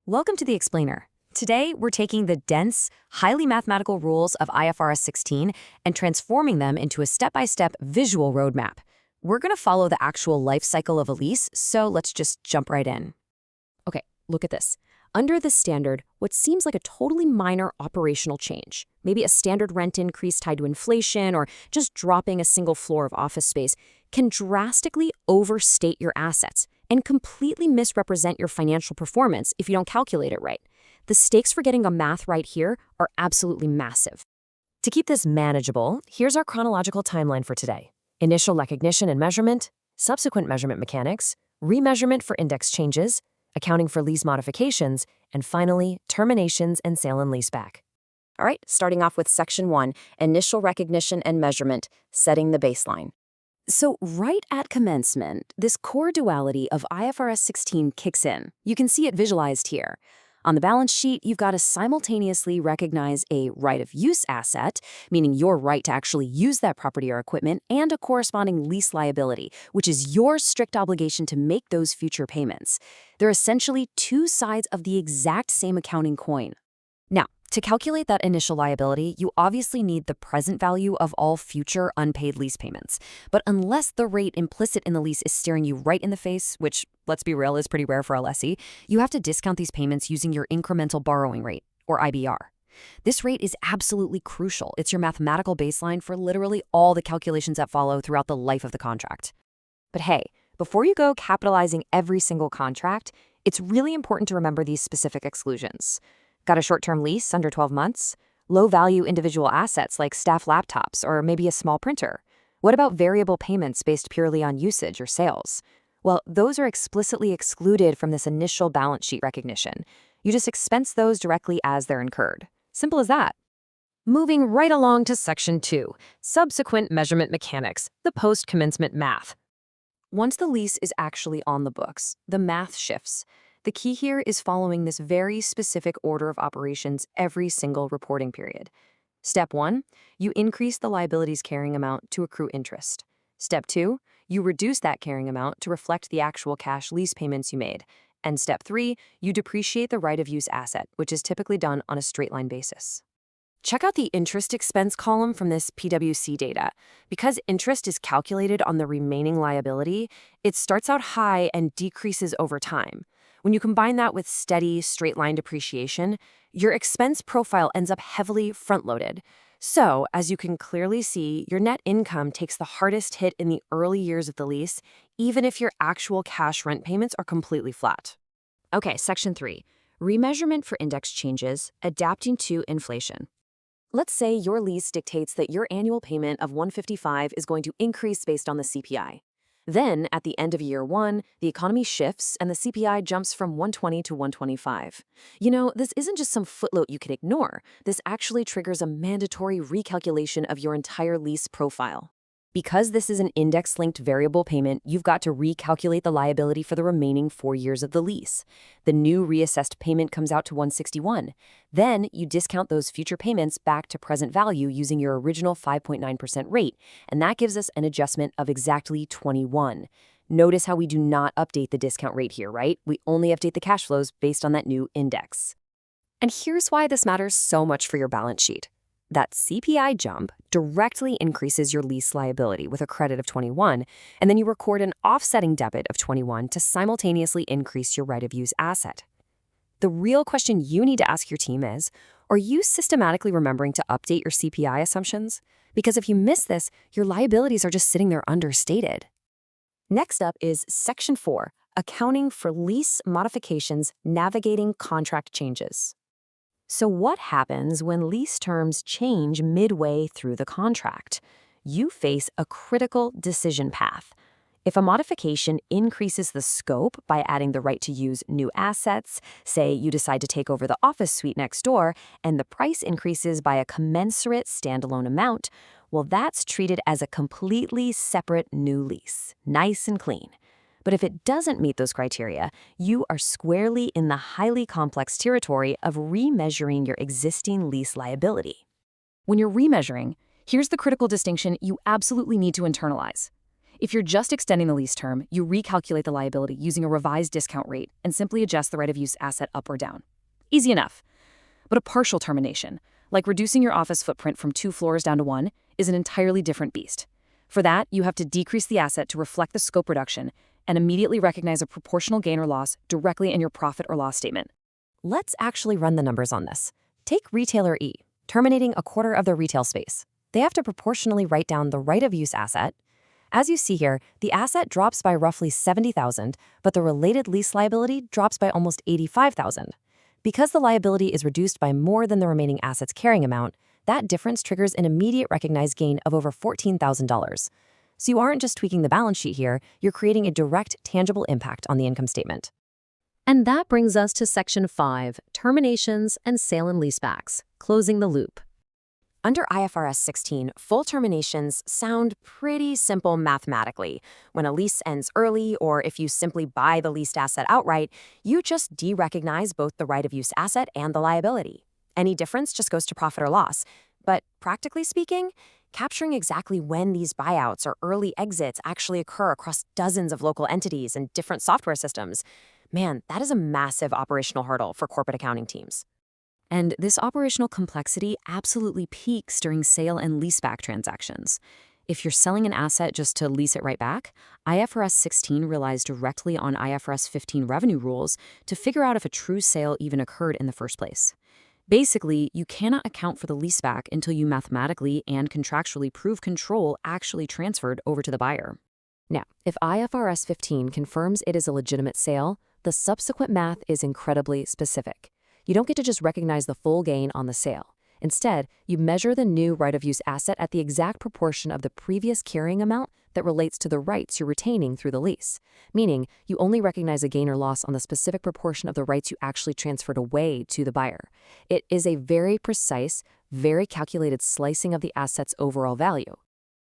Welcome to the Explainer. Today, we're taking the dense, highly mathematical rules of IFRS 16 and transforming them into a step-by-step visual roadmap. We're going to follow the actual life cycle of a lease, so let's just jump right in. Okay, look at this. Under the standard, what seems like a totally minor operational change, maybe a standard rent increase tied to inflation or just dropping a single floor of office space, can drastically overstate your assets and completely misrepresent your financial performance if you don't calculate it right. The stakes for getting a math right here are absolutely massive. To keep this manageable, here's our chronological timeline for today. Initial recognition and measurement, subsequent measurement mechanics, remeasurement for index changes, accounting for lease modifications, and finally, terminations and sale and leaseback. All right, starting off with Section 1, Initial Recognition and Measurement, setting the baseline. So right at commencement, this core duality of IFRS 16 kicks in. You can see it visualized here. On the balance sheet, you've got to simultaneously recognize a right-of-use asset, meaning your right to actually use that property or equipment, and a corresponding lease liability, which is your strict obligation to make those future payments. They're essentially two sides of the exact same accounting coin. Now, to calculate that initial liability, you obviously need the present value of all future unpaid lease payments. But unless the rate implicit in the lease is staring you right in the face, which, let's be real, is pretty rare for a lessee, you have to discount these payments using your incremental borrowing rate, or IBR. This rate is absolutely crucial. It's your mathematical baseline for literally all the calculations that follow throughout the life of the contract. But hey, before you go capitalizing every single contract, it's really important to remember these specific exclusions. Got a short-term lease under 12 months? Low-value individual assets like staff laptops or maybe a small printer? What about variable payments based purely on usage or sales? Well, those are explicitly excluded from this initial balance sheet recognition. You just expense those directly as they're incurred. Simple as that. Moving right along to Section 2, Subsequent Measurement Mechanics, the post-commencement math. Once the lease is actually on the books, the math shifts. The key here is following this very specific order of operations every single reporting period. Step 1, you increase the liability's carrying amount to accrue interest. Step 2, you reduce that carrying amount to reflect the actual cash lease payments you made. And Step 3, you depreciate the right-of-use asset, which is typically done on a straight-line basis. Check out the interest expense column from this PwC data. Because interest is calculated on the remaining liability, it starts out high and decreases over time. When you combine that with steady, straight-line depreciation, your expense profile ends up heavily front-loaded. So, as you can clearly see, your net income takes the hardest hit in the early years of the lease, even if your actual cash rent payments are completely flat. Okay, Section 3, Remeasurement for index changes, adapting to inflation. Let's say your lease dictates that your annual payment of $155 is going to increase based on the CPI. Then, at the end of year 1, the economy shifts and the CPI jumps from 120 to 125. You know, this isn't just some footnote you can ignore. This actually triggers a mandatory recalculation of your entire lease profile. Because this is an index-linked variable payment, you've got to recalculate the liability for the remaining 4 years of the lease. The new reassessed payment comes out to $161. Then you discount those future payments back to present value using your original 5.9% rate, and that gives us an adjustment of exactly 21. Notice how we do not update the discount rate here, right? We only update the cash flows based on that new index. And here's why this matters so much for your balance sheet. That CPI jump directly increases your lease liability with a credit of 21, and then you record an offsetting debit of 21 to simultaneously increase your right-of-use asset. The real question you need to ask your team is, are you systematically remembering to update your CPI assumptions? Because if you miss this, your liabilities are just sitting there understated. Next up is Section 4, Accounting for Lease Modifications, Navigating Contract Changes. So what happens when lease terms change midway through the contract? You face a critical decision path. If a modification increases the scope by adding the right to use new assets, say you decide to take over the office suite next door, and the price increases by a commensurate standalone amount, well, that's treated as a completely separate new lease, nice and clean. But if it doesn't meet those criteria, you are squarely in the highly complex territory of remeasuring your existing lease liability. When you're remeasuring, here's the critical distinction you absolutely need to internalize. If you're just extending the lease term, you recalculate the liability using a revised discount rate and simply adjust the right-of-use asset up or down. Easy enough. But a partial termination, like reducing your office footprint from 2 floors down to 1, is an entirely different beast. For that, you have to decrease the asset to reflect the scope reduction and immediately recognize a proportional gain or loss directly in your profit or loss statement. Let's actually run the numbers on this. Take retailer E, terminating a quarter of their retail space. They have to proportionally write down the right-of-use asset. As you see here, the asset drops by roughly $70,000, but the related lease liability drops by almost $85,000. Because the liability is reduced by more than the remaining asset's carrying amount, that difference triggers an immediate recognized gain of over $14,000. So you aren't just tweaking the balance sheet here, you're creating a direct, tangible impact on the income statement. And that brings us to Section 5, Terminations and Sale and Leasebacks, closing the loop. Under IFRS 16, full terminations sound pretty simple mathematically. When a lease ends early, or if you simply buy the leased asset outright, you just de-recognize both the right-of-use asset and the liability. Any difference just goes to profit or loss. But practically speaking, capturing exactly when these buyouts or early exits actually occur across dozens of local entities and different software systems, man, that is a massive operational hurdle for corporate accounting teams. And this operational complexity absolutely peaks during sale and leaseback transactions. If you're selling an asset just to lease it right back, IFRS 16 relies directly on IFRS 15 revenue rules to figure out if a true sale even occurred in the first place. Basically, you cannot account for the leaseback until you mathematically and contractually prove control actually transferred over to the buyer. Now, if IFRS 15 confirms it is a legitimate sale, the subsequent math is incredibly specific. You don't get to just recognize the full gain on the sale. Instead, you measure the new right-of-use asset at the exact proportion of the previous carrying amount that relates to the rights you're retaining through the lease, meaning you only recognize a gain or loss on the specific proportion of the rights you actually transferred away to the buyer. It is a very precise, very calculated slicing of the asset's overall value.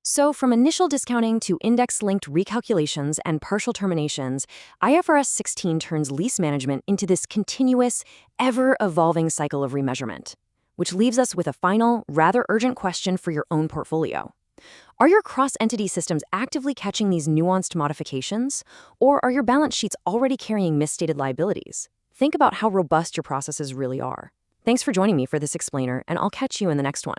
So from initial discounting to index-linked recalculations and partial terminations, IFRS 16 turns lease management into this continuous, ever-evolving cycle of remeasurement, which leaves us with a final, rather urgent question for your own portfolio. Are your cross-entity systems actively catching these nuanced modifications, or are your balance sheets already carrying misstated liabilities? Think about how robust your processes really are. Thanks for joining me for this explainer, and I'll catch you in the next one.